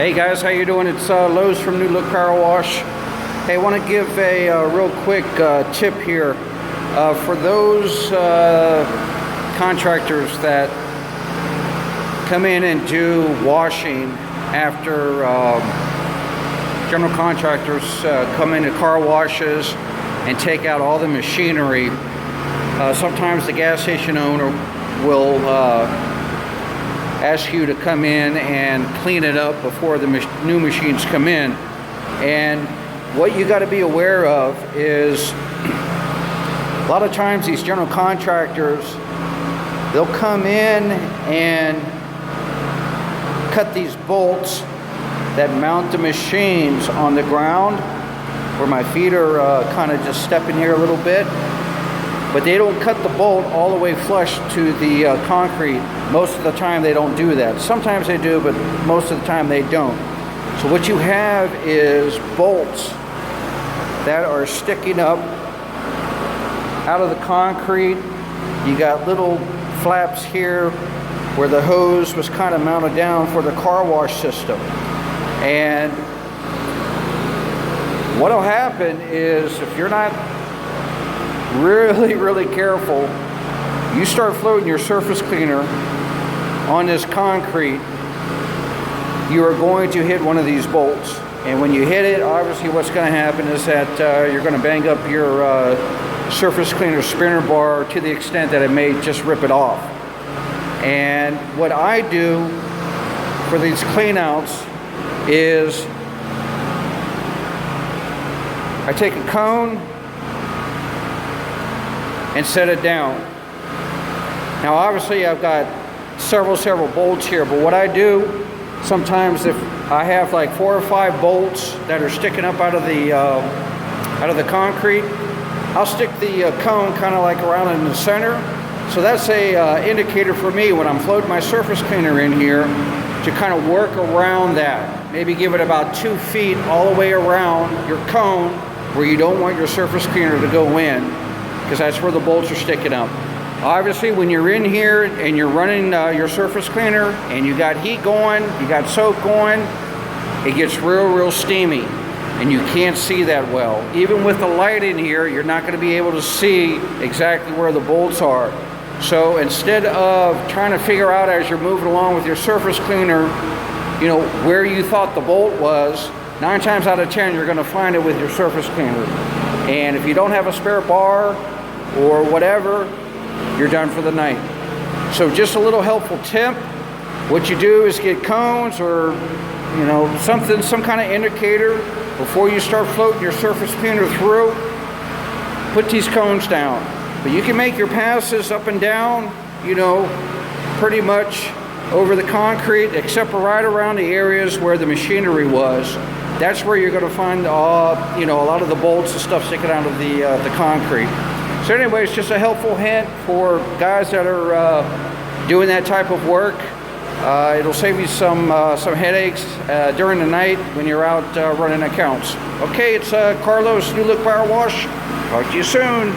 Hey guys, how you doing? It's Lowe's from New Look Power Wash. Hey, I want to give a real quick tip here for those contractors that come in and do washing after general contractors come into car washes and take out all the machinery. Sometimes the gas station owner will ask you to come in and clean it up before the new machines come in. And what you got to be aware of is a lot of times these general contractors, they'll come in and cut these bolts that mount the machines on the ground, where my feet are kind of just stepping here a little bit. But they don't cut the bolt all the way flush to the concrete. Most of the time they don't do that. Sometimes they do, but most of the time they don't. So what you have is bolts that are sticking up out of the concrete. You got little flaps here where the hose was kind of mounted down for the car wash system. And what'll happen is, if you're not really careful, you start floating your surface cleaner on this concrete, you are going to hit one of these bolts. And when you hit it, obviously what's going to happen is that you're going to bang up your surface cleaner spinner bar to the extent that it may just rip it off. And what I do for these cleanouts is I take a cone and set it down. Now obviously I've got several bolts here, but what I do sometimes, if I have like 4 or 5 bolts that are sticking up out of the concrete, I'll stick the cone kind of like around in the center. So that's a indicator for me when I'm floating my surface cleaner in here to kind of work around that. Maybe give it about 2 feet all the way around your cone where you don't want your surface cleaner to go in, because that's where the bolts are sticking up. Obviously, when you're in here and you're running your surface cleaner and you got heat going, you got soap going, it gets real steamy, and you can't see that well. Even with the light in here, you're not going to be able to see exactly where the bolts are. So instead of trying to figure out as you're moving along with your surface cleaner, you know, where you thought the bolt was, 9 times out of 10 you're going to find it with your surface cleaner. And if you don't have a spare bar or whatever, you're done for the night. So just a little helpful tip. What you do is get cones or, you know, some kind of indicator before you start floating your surface cleaner through. Put these cones down. But you can make your passes up and down, you know, pretty much over the concrete, except for right around the areas where the machinery was. That's where you're going to find, you know, a lot of the bolts and stuff sticking out of the concrete. So anyway, it's just a helpful hint for guys that are doing that type of work. It'll save you some headaches during the night when you're out running accounts. Okay, it's Carlos, New Look Power Wash. Talk to you soon.